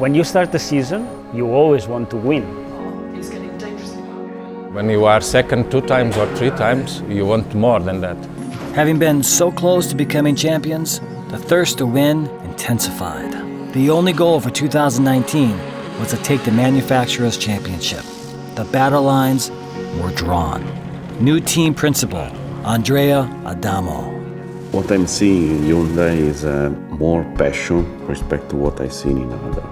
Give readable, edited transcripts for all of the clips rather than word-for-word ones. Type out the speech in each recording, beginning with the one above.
When you start the season, you always want to win. When you are second 2 times or 3 times, you want more than that. Having been so close to becoming champions, the thirst to win intensified. The only goal for 2019 was to take the Manufacturers' Championship. The battle lines were drawn. New team principal, Andrea Adamo. What I'm seeing in Hyundai is more passion respect to what I've seen in other.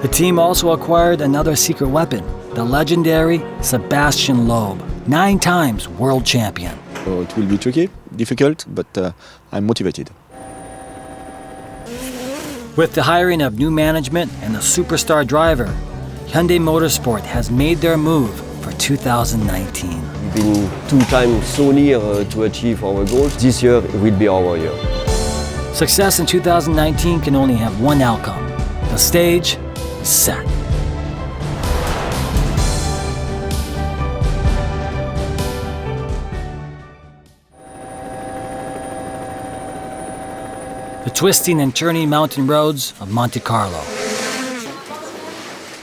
The team also acquired another secret weapon, the legendary Sebastian Loeb, 9 times world champion. So it will be tricky, difficult, but I'm motivated. With the hiring of new management and a superstar driver, Hyundai Motorsport has made their move for 2019. We've been 2 times so near to achieve our goals. This year will be our year. Success in 2019 can only have one outcome. The stage is set. The twisting and turning mountain roads of Monte-Carlo.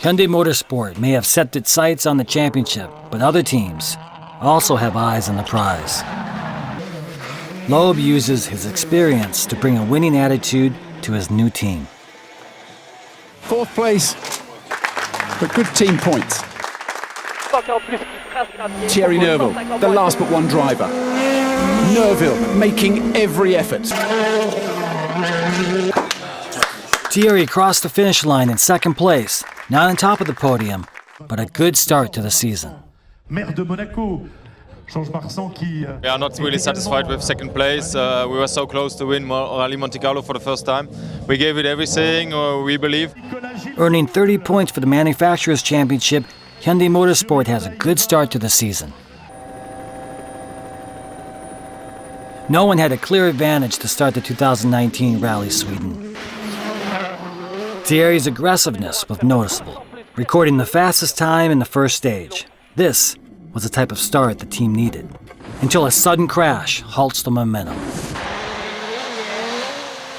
Hyundai Motorsport may have set its sights on the championship, but other teams also have eyes on the prize. Loeb uses his experience to bring a winning attitude to his new team. 4th place, but good team points. Thierry Neuville, the last but one driver. Neuville making every effort. Thierry crossed the finish line in 2nd place, not on top of the podium, but a good start to the season. We are not really satisfied with 2nd place. We were so close to win Rallye Monte-Carlo for the first time. We gave it everything, we believe. Earning 30 points for the Manufacturers' Championship, Hyundai Motorsport has a good start to the season. No one had a clear advantage to start the 2019 Rally Sweden. Thierry's aggressiveness was noticeable, recording the fastest time in the first stage. This was the type of start the team needed, until a sudden crash halts the momentum.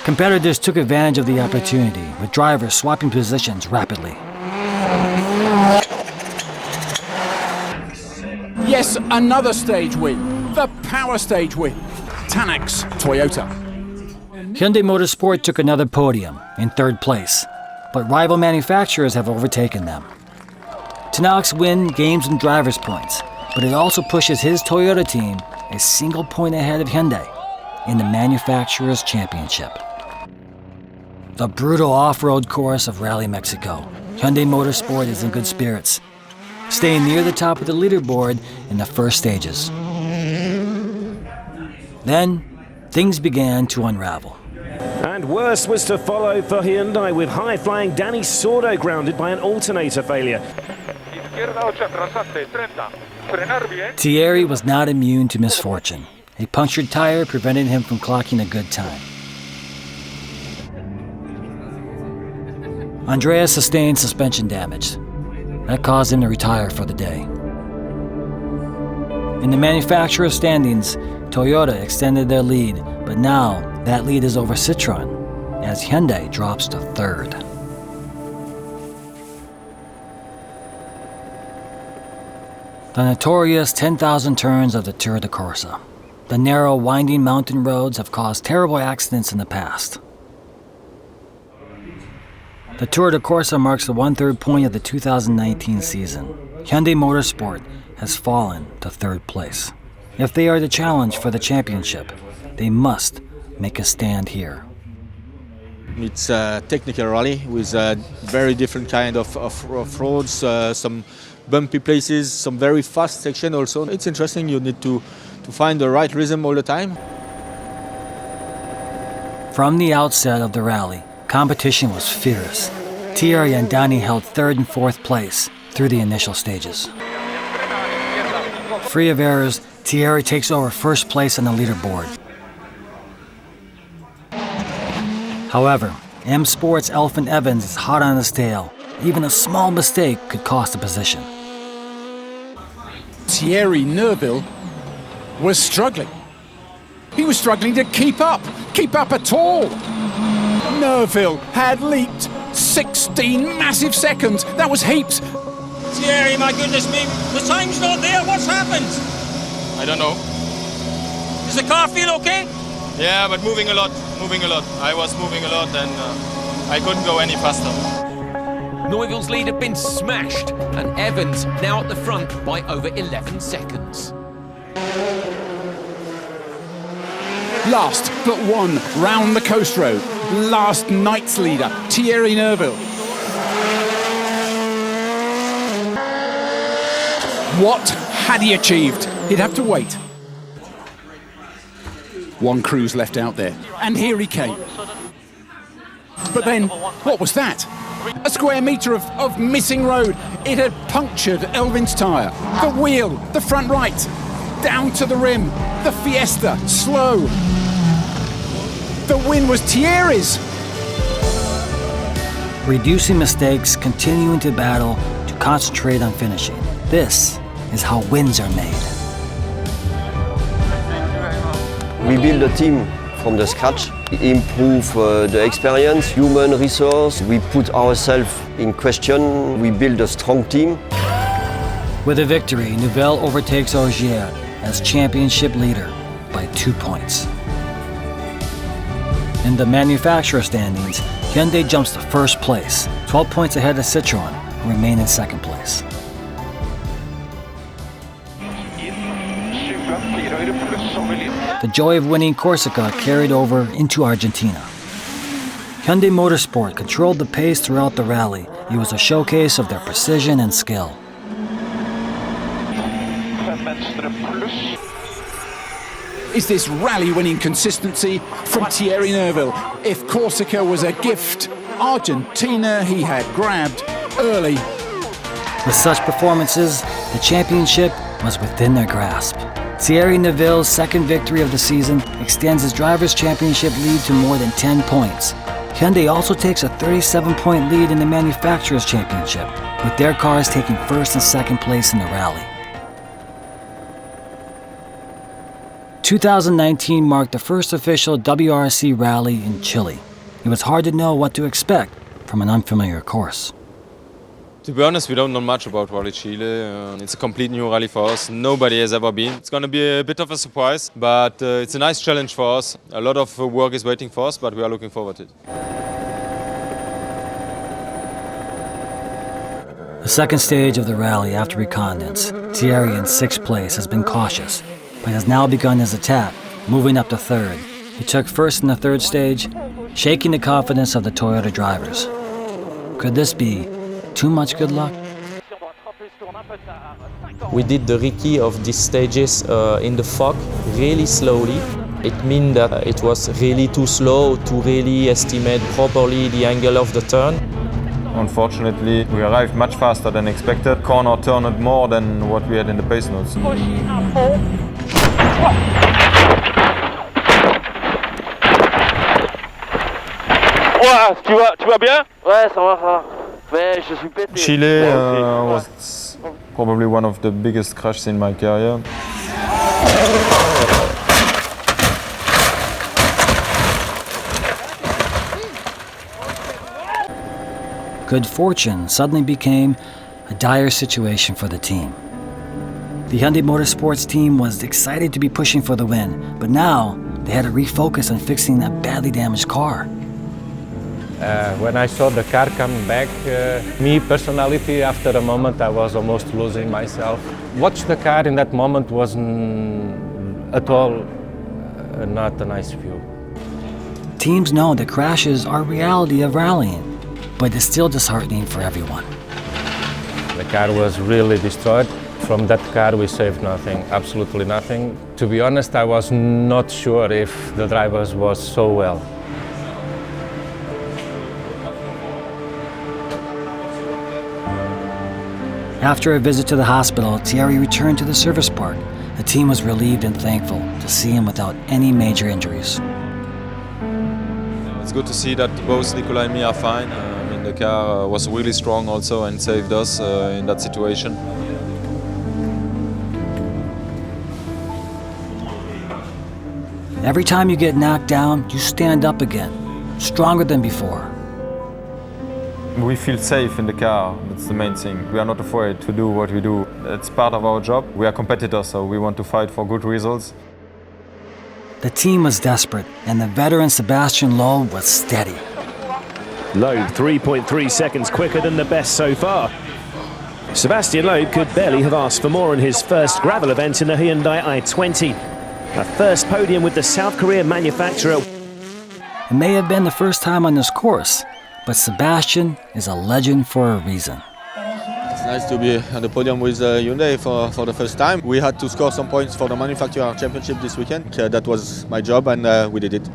Competitors took advantage of the opportunity, with drivers swapping positions rapidly. Yes, another stage win. The power stage win. Tanak's Toyota. Hyundai Motorsport took another podium in 3rd place, but rival manufacturers have overtaken them. Tanak's win gains him drivers' points, but it also pushes his Toyota team a single point ahead of Hyundai in the Manufacturers' Championship. The brutal off-road course of Rally Mexico. Hyundai Motorsport is in good spirits, staying near the top of the leaderboard in the first stages. Then, things began to unravel. And worse was to follow for Hyundai, with high-flying Danny Sordo grounded by an alternator failure. Thierry was not immune to misfortune. A punctured tire prevented him from clocking a good time. Andrea sustained suspension damage. That caused him to retire for the day. In the manufacturer standings, Toyota extended their lead, but now that lead is over Citroën, as Hyundai drops to 3rd. The notorious 10,000 turns of the Tour de Corse. The narrow, winding mountain roads have caused terrible accidents in the past. The Tour de Corse marks the 1/3 point of the 2019 season. Hyundai Motorsport has fallen to 3rd place. If they are to challenge for the championship, they must make a stand here. It's a technical rally with a very different kind of roads, some bumpy places, some very fast section also. It's interesting, you need to find the right rhythm all the time. From the outset of the rally, competition was fierce. Thierry and Danny held 3rd and 4th place through the initial stages. Free of errors, Thierry takes over 1st place on the leaderboard. However, M Sport's Elfyn Evans is hot on his tail. Even a small mistake could cost a position. Thierry Neuville was struggling. He was struggling to keep up at all. Neuville had leaped 16 massive seconds. That was heaps. Thierry, my goodness me, the time's not there. What's happened? I don't know. Does the car feel okay? Yeah, but moving a lot. I was moving a lot and I couldn't go any faster. Neuville's lead had been smashed, and Evans now at the front by over 11 seconds. Last but one round the coast road. Last night's leader, Thierry Neuville. What had he achieved? He'd have to wait. One cruise left out there, and here he came. But then, what was that? A square metre of missing road. It had punctured Elvin's tyre. The wheel, the front right, down to the rim. The Fiesta, slow. The win was Thierry's. Reducing mistakes, continuing to battle, to concentrate on finishing. This is how wins are made. We build a team from the scratch, improve the experience, human resource. We put ourselves in question. We build a strong team. With a victory, Neuville overtakes Ogier as championship leader by 2 points. In the manufacturer standings, Hyundai jumps to first place, 12 points ahead of Citroën, who remain in second place. The joy of winning Corsica carried over into Argentina. Hyundai Motorsport controlled the pace throughout the rally. It was a showcase of their precision and skill. Is this rally-winning consistency from Thierry Neuville? If Corsica was a gift, Argentina he had grabbed early. With such performances, the championship was within their grasp. Thierry Neuville's second victory of the season extends his Drivers' Championship lead to more than 10 points. Hyundai also takes a 37-point lead in the Manufacturers' Championship, with their cars taking first and second place in the rally. 2019 marked the first official WRC rally in Chile. It was hard to know what to expect from an unfamiliar course. To be honest, we don't know much about Rally Chile. It's a complete new rally for us. Nobody has ever been. It's going to be a bit of a surprise, but it's a nice challenge for us. A lot of work is waiting for us, but we are looking forward to it. The second stage of the rally after Recondance, Thierry in sixth place has been cautious, but has now begun his attack, moving up to third. He took first in the third stage, shaking the confidence of the Toyota drivers. Could this be too much good luck? We did the recce of these stages in the fog really slowly. It means that it was really too slow to really estimate properly the angle of the turn. Unfortunately, we arrived much faster than expected. Corner turned more than what we had in the pace notes. Tu vas bien? Ouais, ça va. Mais je suis pété. Chile was probably one of the biggest crashes in my career. Good fortune suddenly became a dire situation for the team. The Hyundai Motorsports team was excited to be pushing for the win, but now they had to refocus on fixing that badly damaged car. When I saw the car come back, me personality, after a moment I was almost losing myself. Watch the car in that moment wasn't at all not a nice view. Teams know that crashes are a reality of rallying, but it's still disheartening for everyone. The car was really destroyed. From that car we saved nothing, absolutely nothing. To be honest, I was not sure if the drivers was so well. After a visit to the hospital, Thierry returned to the service park. The team was relieved and thankful to see him without any major injuries. It's good to see that both Nicola and me are fine. The car was really strong also and saved us in that situation. Every time you get knocked down, you stand up again, stronger than before. We feel safe in the car, that's the main thing. We are not afraid to do what we do. It's part of our job. We are competitors, so we want to fight for good results. The team was desperate, and the veteran Sebastian Loeb was steady. Loeb 3.3 seconds quicker than the best so far. Sebastian Loeb could barely have asked for more in his first gravel event in the Hyundai i20. A first podium with the South Korean manufacturer. It may have been the first time on this course, but Sebastian is a legend for a reason. It's nice to be on the podium with Hyundai for the first time. We had to score some points for the manufacturer championship this weekend. That was my job, and we did it.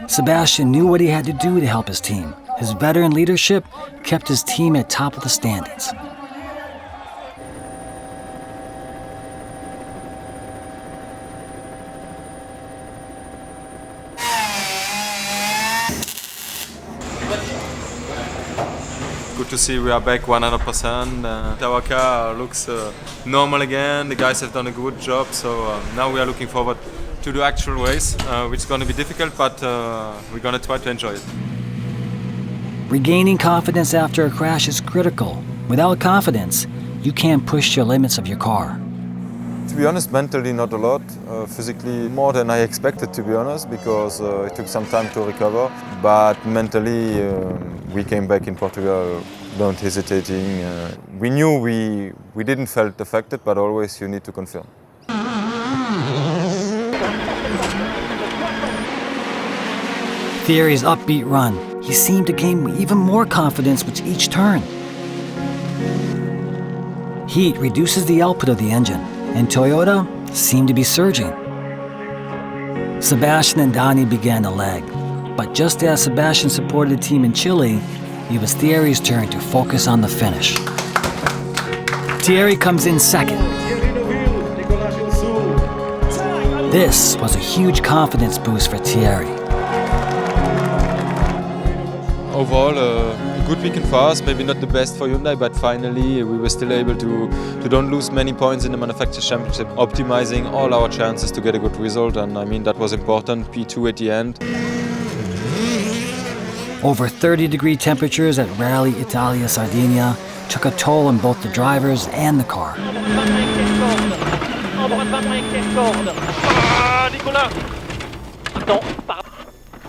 Sebastian knew what he had to do to help his team. His veteran leadership kept his team at top of the standings. Good to see we are back 100%. Our car looks normal again. The guys have done a good job, so now we are looking forward to the actual race, which is going to be difficult, but we're going to try to enjoy it. Regaining confidence after a crash is critical. Without confidence, you can't push your limits of your car. To be honest, mentally not a lot. Physically more than I expected, to be honest, because it took some time to recover. But mentally, we came back in Portugal, don't hesitating. We knew we didn't felt affected, but always you need to confirm. Thierry's upbeat run. He seemed to gain even more confidence with each turn. Heat reduces the output of the engine, and Toyota seemed to be surging. Sebastian and Donny began to lag, but just as Sebastian supported the team in Chile, it was Thierry's turn to focus on the finish. Thierry comes in second. This was a huge confidence boost for Thierry. Overall, a good weekend for us, maybe not the best for Hyundai, but finally we were still able to don't lose many points in the Manufacturers' Championship, optimizing all our chances to get a good result, and I mean that was important, P2 at the end. Over 30-degree temperatures at Rallye Italia Sardinia took a toll on both the drivers and the car.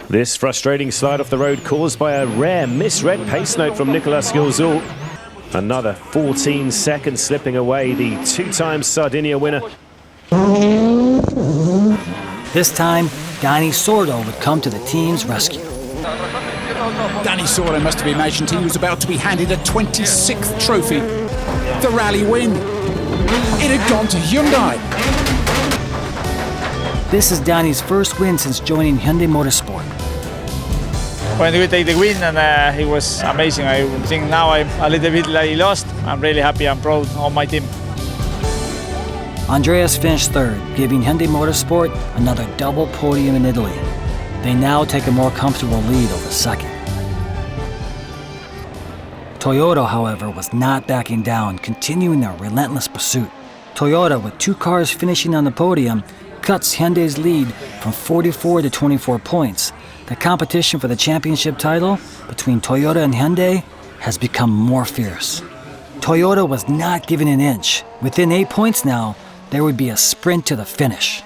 This frustrating slide off the road caused by a rare misread pace note from Nicolas Gilzoul. Another 14 seconds slipping away, the two-time Sardinia winner. This time, Dani Sordo would come to the team's rescue. Dani Sordo must have imagined he was about to be handed a 26th trophy. The rally win. It had gone to Hyundai. This is Dani's first win since joining Hyundai Motorsport. When we take the win, and it was amazing. I think now I'm a little bit lost. I'm really happy and proud of my team. Andreas finished third, giving Hyundai Motorsport another double podium in Italy. They now take a more comfortable lead over second. Toyota, however, was not backing down, continuing their relentless pursuit. Toyota, with two cars finishing on the podium, cuts Hyundai's lead from 44 to 24 points. The competition for the championship title between Toyota and Hyundai has become more fierce. Toyota was not given an inch. Within 8 points now, there would be a sprint to the finish.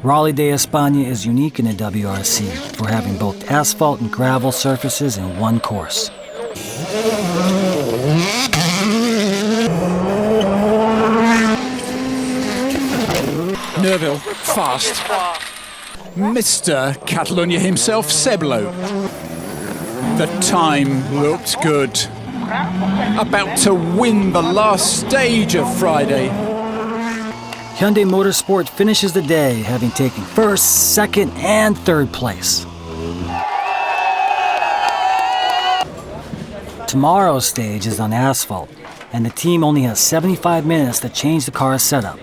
Rallye de España is unique in the WRC for having both asphalt and gravel surfaces in one course. Neuville, fast. Mr. Catalonia himself, Seblo. The time looked good. About to win the last stage of Friday. Hyundai Motorsport finishes the day having taken first, second, and third place. Tomorrow's stage is on asphalt, and the team only has 75 minutes to change the car's setup.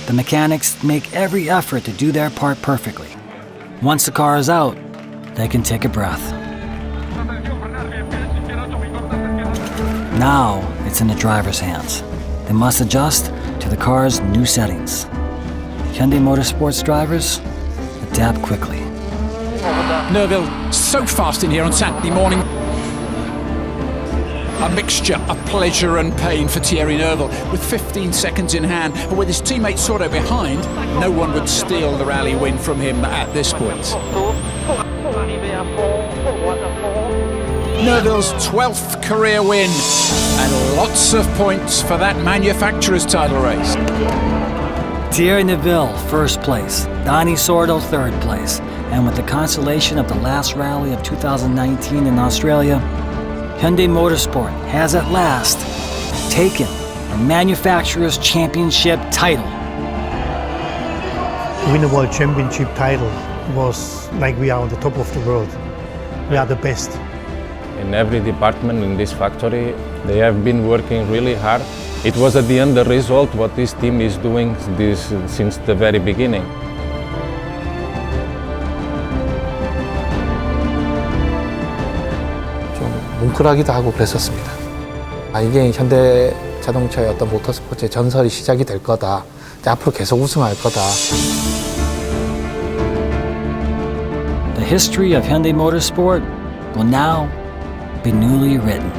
The mechanics make every effort to do their part perfectly. Once the car is out, they can take a breath. Now it's in the driver's hands. They must adjust to the car's new settings. Hyundai Motorsports drivers adapt quickly. Neuville so fast in here on Saturday morning. A mixture of pleasure and pain for Thierry Neuville. With 15 seconds in hand and with his teammate Sordo behind, no one would steal the rally win from him at this point. Neuville's 12th career win and lots of points for that manufacturer's title race. Thierry Neuville, first place. Dani Sordo, third place. And with the consolation of the last rally of 2019 in Australia, Hyundai Motorsport has at last taken the manufacturer's championship title. To win the World Championship title was like we are on the top of the world. We are the best. In every department in this factory, they have been working really hard. It was at the end the result what this team is doing since the very beginning. 뭉클하기도 하고 그랬었습니다. 이게 현대 자동차의 어떤 모터스포츠의 전설이 시작이 될 거다. 앞으로 계속 우승할 거다. The history of Hyundai Motorsport will now be newly written.